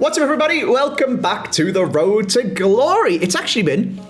What's up, everybody? Welcome back to the Road to Glory. It's actually been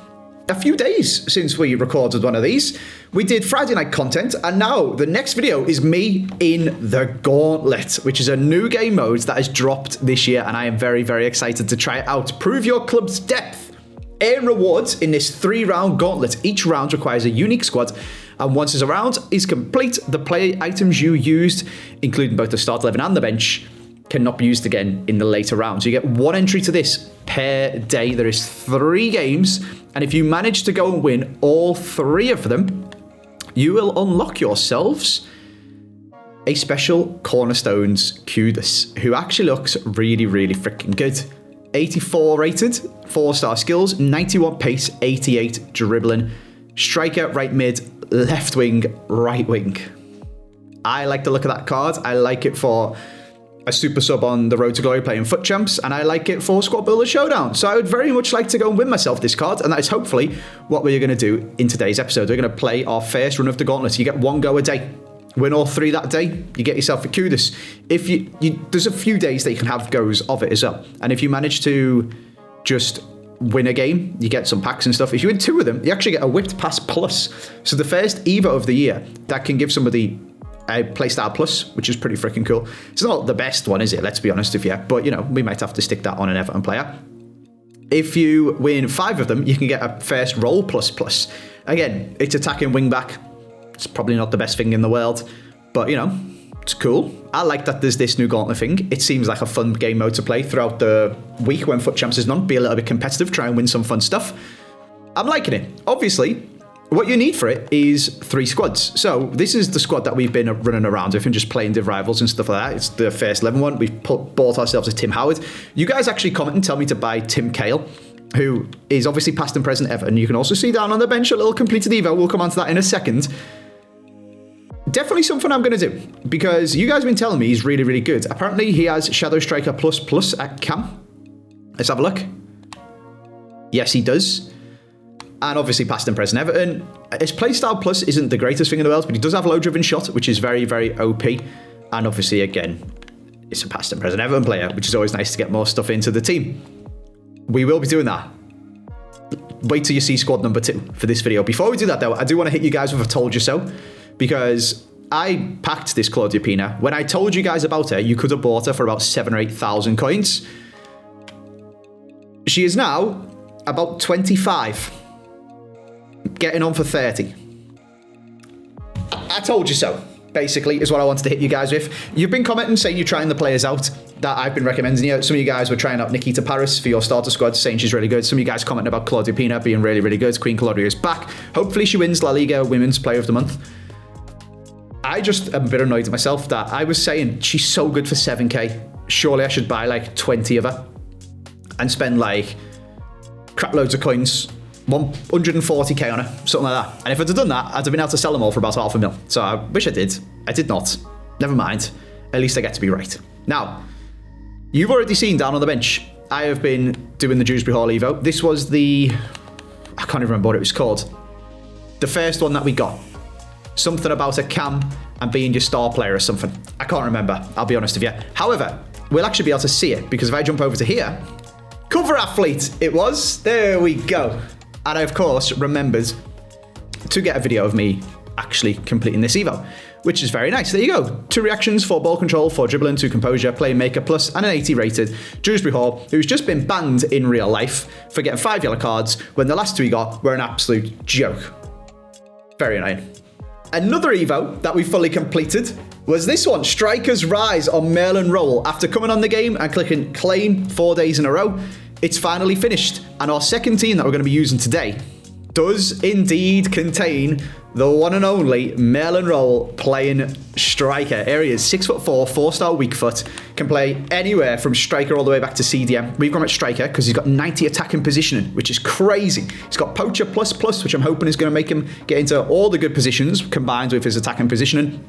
a few days since we recorded one of these. We did Friday night content, and now the next video is me in the Gauntlet, which is a new game mode that has dropped this year, and I am very, very excited to try it out. Prove your club's depth. Earn rewards in this 3-round Gauntlet. Each round requires a unique squad, and once this round is complete, the player items you used, including both the start 11 and the bench, cannot be used again in the later rounds. You get one entry to this per day. There is 3 games, and if you manage to go and win all 3 of them, you will unlock yourselves a special Cornerstones Kudos, who actually looks really, really freaking good. 84 rated, 4-star skills, 91 pace, 88 dribbling, striker, right mid, left wing, right wing. I like the look of that card. I like it for a super sub on the Road to Glory playing FUT Champs, and I like it for Squad Builder Showdown. So I would very much like to go and win myself this card, and that is hopefully what we're going to do in today's episode. We're going to play our first run of the Gauntlet. You get 1 go a day. Win all 3 that day, you get yourself a Kudos. If you there's a few days that you can have goes of it as well, and if you manage to just win a game, you get some packs and stuff. If you win 2 of them, you actually get a Whipped Pass Plus. So the first Evo of the year that can give somebody a Playstyle Plus, which is pretty freaking cool. It's not the best one, is it? Let's be honest with you. But, you know, we might have to stick that on an Everton player. If you win 5 of them, you can get a First Roll Plus. Again, it's attacking wing back. It's probably not the best thing in the world, but, you know, it's cool. I like that there's this new Gauntlet thing. It seems like a fun game mode to play throughout the week when FUT Champs is none. Be a little bit competitive, try and win some fun stuff. I'm liking it. Obviously, what you need for it is 3 squads. So this is the squad that we've been running around with and just playing Div Rivals and stuff like that. It's the first 11 one. We've bought ourselves a Tim Howard. You guys actually comment and tell me to buy Tim Cahill, who is obviously past and present Everton. You can also see down on the bench a little completed Evo. We'll come on to that in a second. Definitely something I'm going to do, because you guys have been telling me he's really, really good. Apparently he has Shadow Striker plus at Cam. Let's have a look. Yes, he does. And obviously past and present Everton. His playstyle plus isn't the greatest thing in the world, but he does have low driven shot, which is very, very OP. And obviously, again, it's a past and present Everton player, which is always nice to get more stuff into the team. We will be doing that. Wait till you see squad number 2 for this video. Before we do that, though, I do want to hit you guys with a told you so, because I packed this Claudia Pina. When I told you guys about her, you could have bought her for about 7,000 or 8,000 coins. She is now about 25. Getting on for 30. I told you so, basically, is what I wanted to hit you guys with. You've been commenting saying you're trying the players out that I've been recommending you. Some of you guys were trying out Nikita Paris for your starter squad, saying she's really good. Some of you guys commenting about Claudia Pina being really, really good. Queen Claudia is back. Hopefully she wins La Liga Women's Player of the Month. I just am a bit annoyed at myself that I was saying she's so good for 7k. Surely I should buy like 20 of her and spend like crap loads of coins, 140k on her, something like that. And if I'd have done that, I'd have been able to sell them all for about $500,000. So I wish I did. I did not. Never mind. At least I get to be right. Now, you've already seen down on the bench, I have been doing the Dewsbury Hall Evo. This was the, I can't even remember what it was called. The first one that we got. Something about a cam and being your star player or something. I can't remember, I'll be honest with you. However, we'll actually be able to see it, because if I jump over to here, cover athlete it was. There we go. And I, of course, remembered to get a video of me actually completing this Evo, which is very nice. There you go. 2 reactions, 4 ball control, 4 dribbling, 2 composure, playmaker plus, and an 80 rated Dewsbury Hall, who's just been banned in real life for getting 5 yellow cards when the last 2 he got were an absolute joke. Very annoying. Another Evo that we fully completed was this one, Strikers Rise on Merlin Roll. After coming on the game and clicking claim 4 days in a row, it's finally finished, and our second team that we're going to be using today does indeed contain the one and only Merlin Roll playing striker. Here he is, 6'4", 4-star weak foot, can play anywhere from striker all the way back to CDM. We've gone at striker because he's got 90 attacking positioning, which is crazy. He's got poacher plus, which I'm hoping is going to make him get into all the good positions combined with his attacking positioning.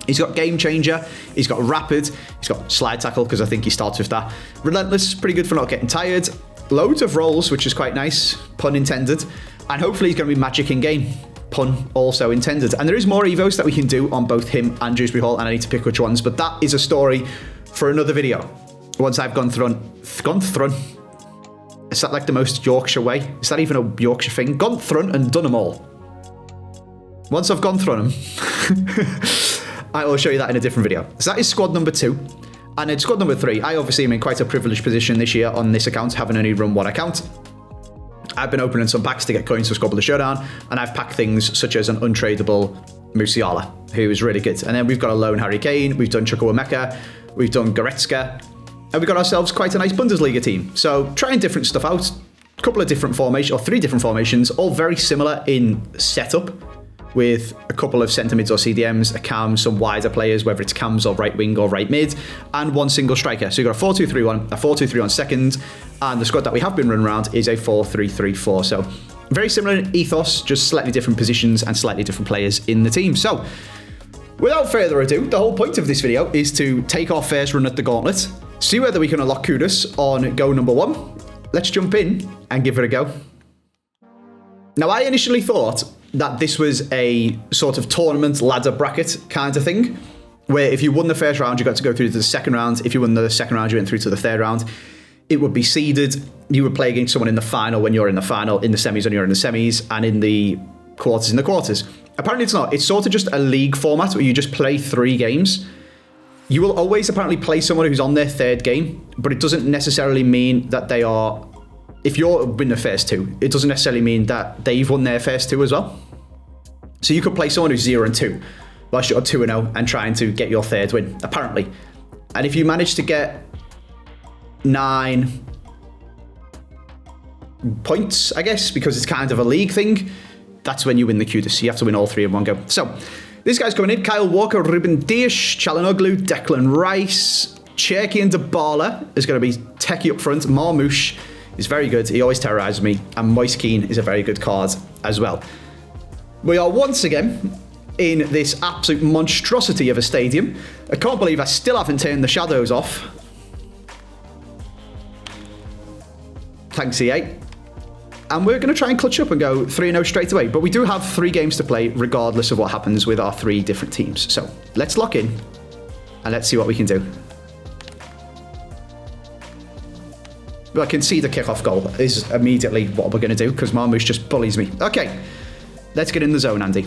He's got Game Changer, he's got Rapid, he's got Slide Tackle, because I think he starts with that. Relentless, pretty good for not getting tired. Loads of rolls, which is quite nice, pun intended. And hopefully he's going to be magic in game, pun also intended. And there is more Evos that we can do on both him and Dewsbury Hall, and I need to pick which ones, but that is a story for another video. once I've gone through. Is that like the most Yorkshire way? Is that even a Yorkshire thing? Gone through and done them all. Once I've gone through them, I will show you that in a different video. So that is squad number 2. And in squad number 3, I obviously am in quite a privileged position this year on this account, having only run one account. I've been opening some packs to get coins for Squad Builder Showdown, and I've packed things such as an untradeable Musiala, who is really good. And then we've got a lone Harry Kane, we've done Chukwuemeka, we've done Goretzka, and we've got ourselves quite a nice Bundesliga team. So trying different stuff out, a couple of different formations, or 3 different formations, all very similar in setup, with a couple of centre mids or CDMs, a cam, some wider players, whether it's cams or right wing or right mid, and one single striker. So you've got a 4-2-3-1, a 4-2-3-1 second, and the squad that we have been running around is a 4-3-3-4. So very similar in ethos, just slightly different positions and slightly different players in the team. So without further ado, the whole point of this video is to take our first run at the Gauntlet, see whether we can unlock Kudus on go number 1. Let's jump in and give it a go. Now, I initially thought that this was a sort of tournament ladder bracket kind of thing, where if you won the first round, you got to go through to the second round. If you won the second round, you went through to the third round. It would be seeded. You would play against someone in the final when you're in the final, in the semis when you're in the semis, and in the quarters in the quarters. Apparently it's not. It's sort of just a league format where you just play 3 games. You will always apparently play someone who's on their 3rd game, but it doesn't necessarily mean that they are... If you're win the first 2, it doesn't necessarily mean that they've won their first 2 as well. So you could play someone who's 0-2, whilst you're 2-0 and trying to get your 3rd win, apparently. And if you manage to get 9 points, I guess, because it's kind of a league thing, that's when you win the Kudus. So you have to win all 3 in one go. So this guy's coming in: Kyle Walker, Ruben Dias, Çalhanoğlu, Declan Rice, Cherky and Dybala is going to be techie up front. Marmoush is very good. He always terrorizes me. And Moise Kean is a very good card as well. We are once again in this absolute monstrosity of a stadium. I can't believe I still haven't turned the shadows off. Thanks, EA. And we're going to try and clutch up and go 3-0 straight away. But we do have 3 games to play regardless of what happens with our 3 different teams. So let's lock in and let's see what we can do. I can see the kickoff goal is immediately what we're going to do because Marmoush just bullies me. Okay, let's get in the zone, Andy.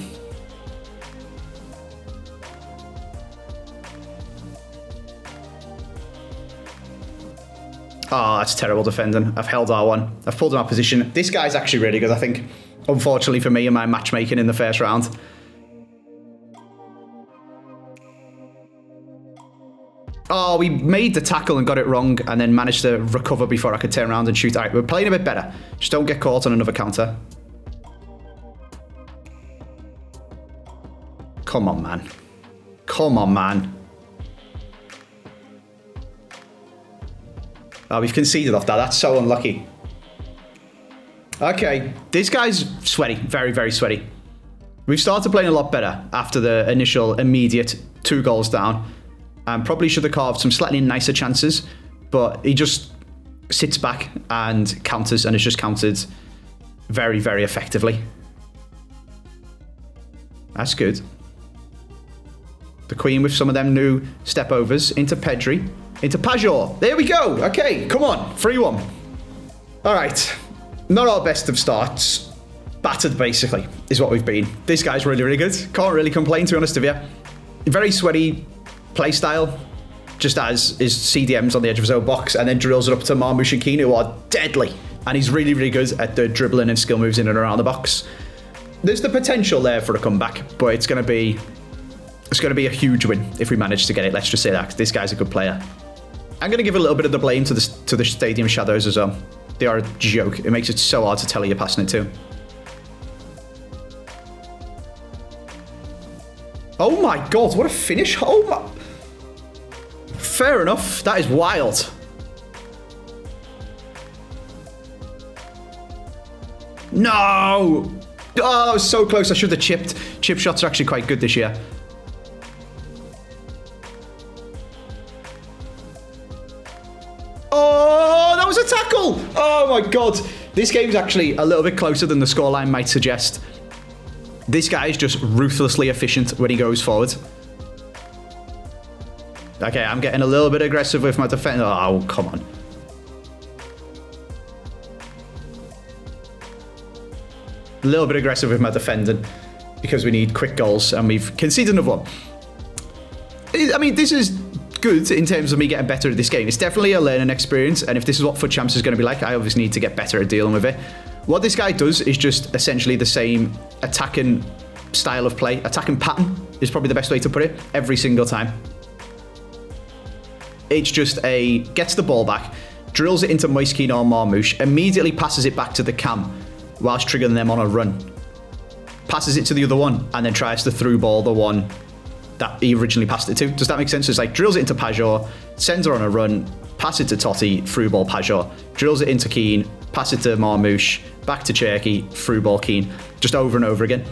Oh, that's terrible defending. I've held R1. I've pulled him out of position. This guy's actually really good, I think. Unfortunately for me and my matchmaking in the first round. Oh, we made the tackle and got it wrong and then managed to recover before I could turn around and shoot. All right, we're playing a bit better. Just don't get caught on another counter. Come on, man. Come on, man. Oh, we've conceded off that. That's so unlucky. Okay, this guy's sweaty. Very, very sweaty. We've started playing a lot better after the initial immediate 2 goals down. Probably should have carved some slightly nicer chances, but he just sits back and counters, and it's just countered very, very effectively. That's good. The Queen with some of them new step overs into Pedri, into Pajor. There we go. Okay, come on. 3-1. All right. Not our best of starts. Battered, basically, is what we've been. This guy's really, really good. Can't really complain, to be honest with you. Very sweaty play style, just as his CDMs on the edge of his own box, and then drills it up to Marmoush and Kean, who are deadly. And he's really, really good at the dribbling and skill moves in and around the box. There's the potential there for a comeback, but it's going to be a huge win if we manage to get it. Let's just say that. This guy's a good player. I'm going to give a little bit of the blame to the stadium shadows as well. They are a joke. It makes it so hard to tell who you're passing it to. Oh my god, what a finish. Oh my... Fair enough. That is wild. No! Oh, I was so close. I should have chipped. Chip shots are actually quite good this year. Oh, that was a tackle! Oh my god. This game's actually a little bit closer than the scoreline might suggest. This guy is just ruthlessly efficient when he goes forward. Okay, I'm getting a little bit aggressive with my defense. Oh, come on. A little bit aggressive with my defending because we need quick goals and we've conceded another one. I mean, this is good in terms of me getting better at this game. It's definitely a learning experience, and if this is what FUT Champs is going to be like, I obviously need to get better at dealing with it. What this guy does is just essentially the same attacking style of play. Attacking pattern is probably the best way to put it, every single time. It's just gets the ball back, drills it into Moiskin or Marmouche, immediately passes it back to the cam whilst triggering them on a run. Passes it to the other one, and then tries to through ball the one that he originally passed it to. Does that make sense? So it's like drills it into Pajor, sends her on a run, pass it to Totti, through ball Pajor, drills it into Keane, pass it to Marmouche, back to Cherky, through ball Keane, just over and over again.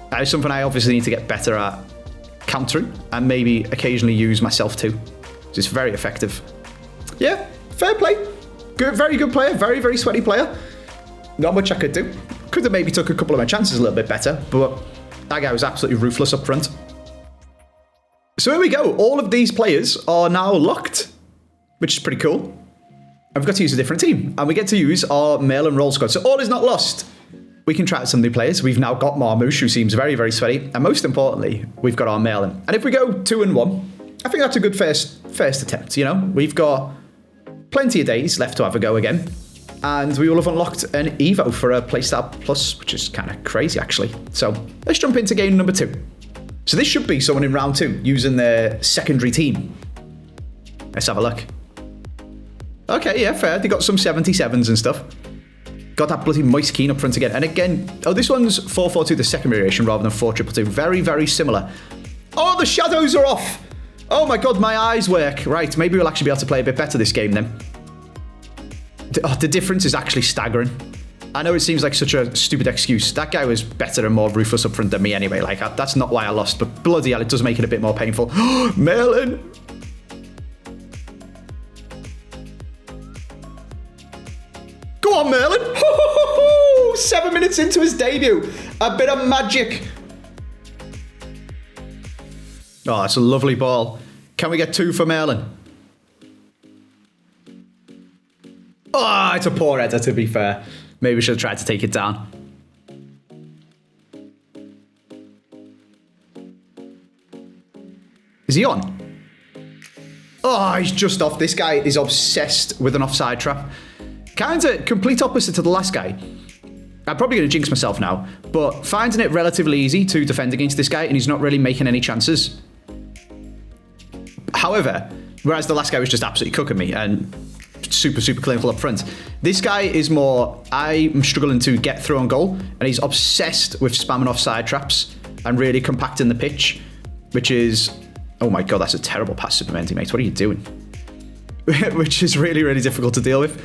That is something I obviously need to get better at countering and maybe occasionally use myself too. It's very effective. Yeah, fair play. Good, very good player, very, very sweaty player. Not much I could do. Could have maybe took a couple of my chances a little bit better, but that guy was absolutely ruthless up front. So here we go. All of these players are now locked, which is pretty cool. And we've got to use a different team, and we get to use our mail and roll squad. So all is not lost. We can try out some new players. We've now got Marmouche, who seems very, very sweaty. And most importantly, we've got our mail in. And if we go 2-1, I think that's a good first attempt, you know? We've got plenty of days left to have a go again. And we will have unlocked an Evo for a Playstyle Plus, which is kind of crazy, actually. So let's jump into game number 2. So this should be someone in round 2 using their secondary team. Let's have a look. Okay, yeah, fair. They got some 77s and stuff. Got that bloody Moist Keen up front again. And again, oh, this one's 4-4-2, the second variation, rather than 4-2-2. Very, very similar. Oh, the shadows are off. Oh my God, my eyes work. Right, maybe we'll actually be able to play a bit better this game then. The difference is actually staggering. I know it seems like such a stupid excuse. That guy was better and more ruthless up front than me anyway. Like, that's not why I lost, but bloody hell, it does make it a bit more painful. Merlin! Go on, Merlin! 7 minutes into his debut. A bit of magic. Oh, that's a lovely ball. Can we get 2 for Merlin? Oh, it's a poor header, to be fair. Maybe we should have tried to take it down. Is he on? Oh, he's just off. This guy is obsessed with an offside trap. Kind of complete opposite to the last guy. I'm probably going to jinx myself now, but finding it relatively easy to defend against this guy, and he's not really making any chances. However, whereas the last guy was just absolutely cooking me and super, super clinical up front, this guy is more, I'm struggling to get through on goal, and he's obsessed with spamming offside traps and really compacting the pitch, which is, oh my God, that's a terrible pass, Supermenti, mate. What are you doing? Which is really, really difficult to deal with.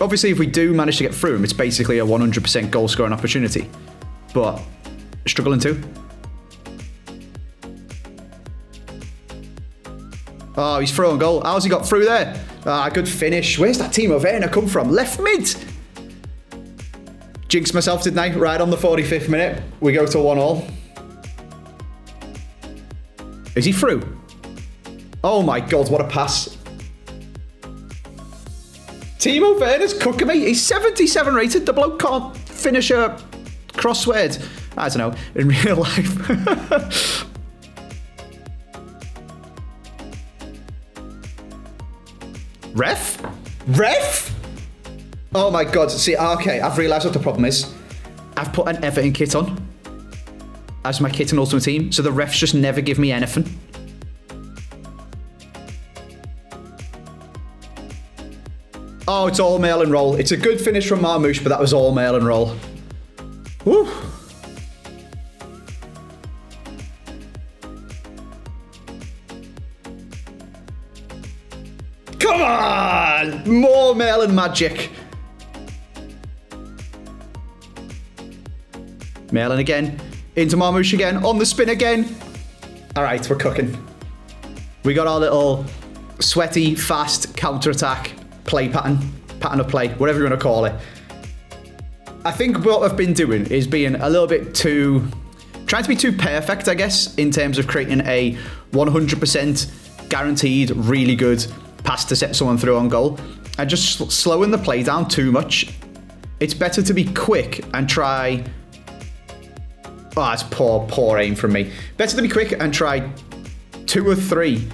Obviously, if we do manage to get through him, it's basically a 100% goal scoring opportunity, but struggling to. Oh, he's through on goal. How's he got through there? Ah, good finish. Where's that Timo Werner come from? Left mid. Jinxed myself, didn't I? Right on the 45th minute. We go to 1-1. Is he through? Oh my God, what a pass. Timo Werner's cooking me. He's 77 rated. The bloke can't finish a crossword. I don't know, in real life. Ref? Ref? Oh my God. See, okay, I've realised what the problem is. I've put an Everton kit on as my kit in Ultimate Team, so the refs just never give me anything. Oh, it's all mail and roll. It's a good finish from Marmouche, but that was all mail and roll. Woo. Come on! More mail and magic. Mail in again. Into Marmouche again. On the spin again. All right, we're cooking. We got our little sweaty, fast counter-attack play pattern of play, whatever you want to call it. I think what I've been doing is being a little bit trying to be too perfect, I guess, in terms of creating a 100% guaranteed really good pass to set someone through on goal. And just slowing the play down too much. It's better to be quick and try... Oh, that's poor aim from me. Better to be quick and try 2 or 3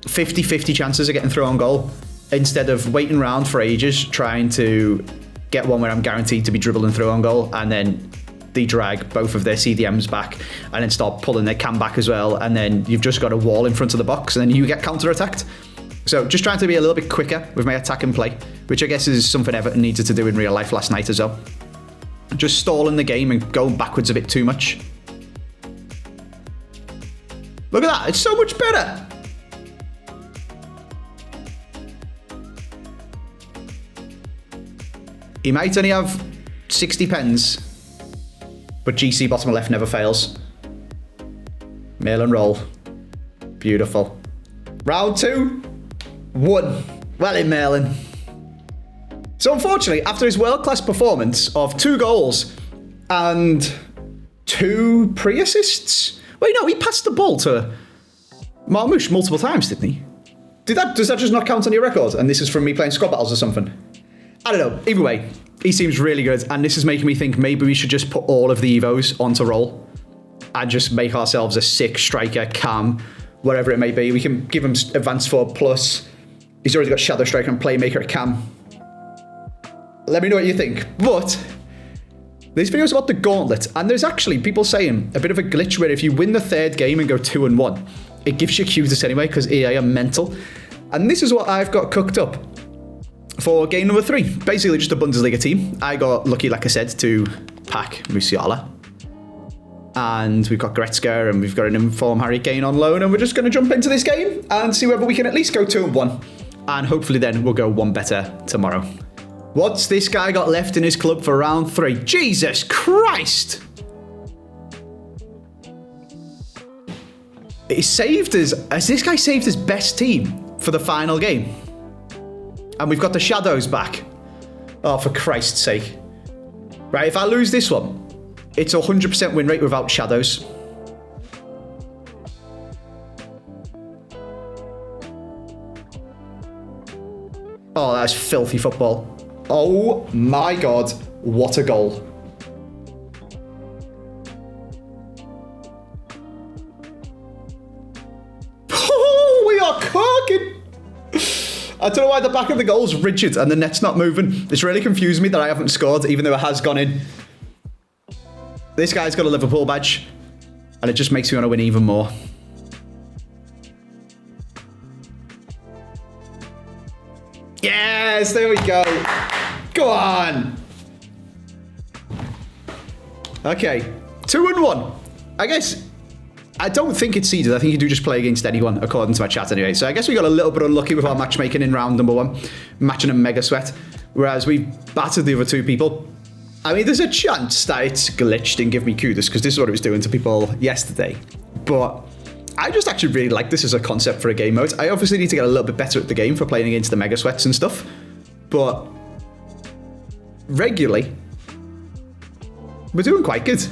50-50 chances of getting through on goal instead of waiting around for ages trying to get one where I'm guaranteed to be dribbling through on goal, and then they drag both of their CDMs back and then start pulling their cam back as well, and then you've just got a wall in front of the box and then you get counter-attacked. So just trying to be a little bit quicker with my attack and play, which I guess is something Everton needed to do in real life last night as well. Just stalling the game and going backwards a bit too much. Look at that, it's so much better. He might only have 60 pens, but GC bottom left never fails. Mail and roll. Beautiful. Round 2, 1. Well in Malin. So unfortunately, after his world-class performance of 2 goals and 2 pre-assists, well, you know, he passed the ball to Marmoush multiple times, didn't he? Does that just not count on your record? And this is from me playing squad battles or something? I don't know. Either way, he seems really good, and this is making me think maybe we should just put all of the Evos onto roll and just make ourselves a sick striker, cam, whatever it may be. We can give him advanced forward plus. He's already got shadow striker and playmaker at cam. Let me know what you think. But this video is about the Gauntlet, and there's actually people saying a bit of a glitch where if you win the 3rd game and go 2-1, it gives you Qs anyway because EA are mental. And this is what I've got cooked up for game number 3. Basically just a Bundesliga team. I got lucky, like I said, to pack Musiala. And we've got Goretzka, and we've got an informed Harry Kane on loan, and we're just going to jump into this game and see whether we can at least go 2-1. And hopefully then we'll go 1 better tomorrow. What's this guy got left in his club for round 3? Jesus Christ! Has this guy saved his best team for the final game? And we've got the shadows back. Oh, for Christ's sake. Right, if I lose this one, it's a 100% win rate without shadows. Oh, that's filthy football. Oh my God, what a goal. Oh, we are cooking. I don't know why the back of the goal's rigid and the net's not moving. It's really confused me that I haven't scored, even though it has gone in. This guy's got a Liverpool badge, and it just makes me want to win even more. Yes, there we go. Go on. Okay, 2-1. I guess, I don't think it's seeded. I think you do just play against anyone, according to my chat anyway. So I guess we got a little bit unlucky with our matchmaking in round number 1, matching a mega sweat, whereas we battered the other 2 people. I mean, there's a chance that it's glitched and give me kudos, because this is what it was doing to people yesterday. But I just actually really like this as a concept for a game mode. I obviously need to get a little bit better at the game for playing against the mega sweats and stuff. But regularly, we're doing quite good.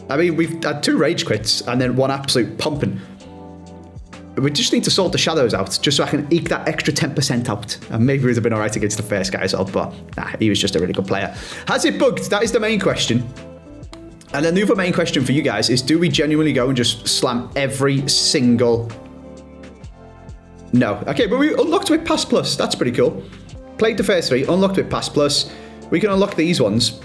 I mean, we've had 2 rage quits and then 1 absolute pumping. We just need to sort the shadows out, just so I can eke that extra 10% out. And maybe we'd have been all right against the first guy as well, but nah, he was just a really good player. Has it bugged? That is the main question. And then the other main question for you guys is, do we genuinely go and just slam every single... No. Okay, but we unlocked with Pass Plus. That's pretty cool. Played the first 3, unlocked with Pass Plus. We can unlock these ones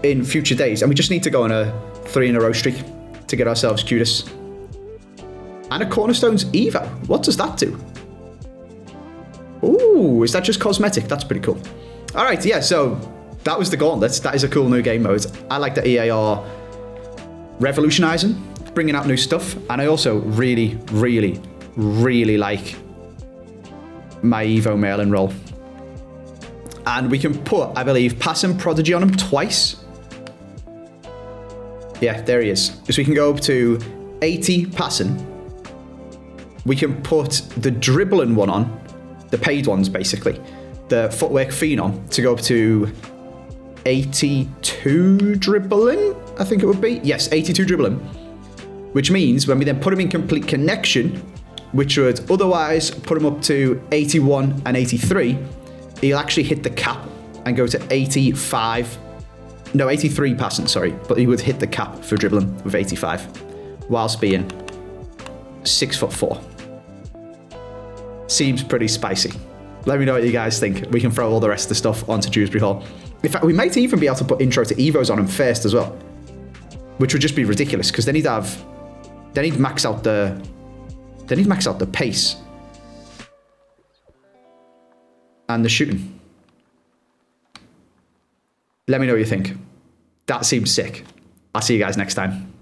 in future days, and we just need to go on a 3-in-a-row streak to get ourselves Qdis. And a Cornerstones Evo. What does that do? Ooh, is that just cosmetic? That's pretty cool. All right, yeah, so that was the Gauntlet. That is a cool new game mode. I like that EA are revolutionizing, bringing out new stuff. And I also really, really, really like my Evo mail and roll. And we can put, I believe, Pass and Prodigy on him twice. Yeah, there he is. So we can go up to 80 passing. We can put the dribbling one on, the paid ones basically, the footwork phenom, to go up to 82 dribbling, I think it would be. Yes, 82 dribbling. Which means when we then put him in complete connection, which would otherwise put him up to 81 and 83, he'll actually hit the cap and go to 83 passing, sorry, but he would hit the cap for dribbling with 85, whilst being 6'4". Seems pretty spicy. Let me know what you guys think. We can throw all the rest of the stuff onto Dewsbury Hall. In fact, we might even be able to put intro to Evos on him first as well, which would just be ridiculous because then he'd max out the pace and the shooting. Let me know what you think. That seems sick. I'll see you guys next time.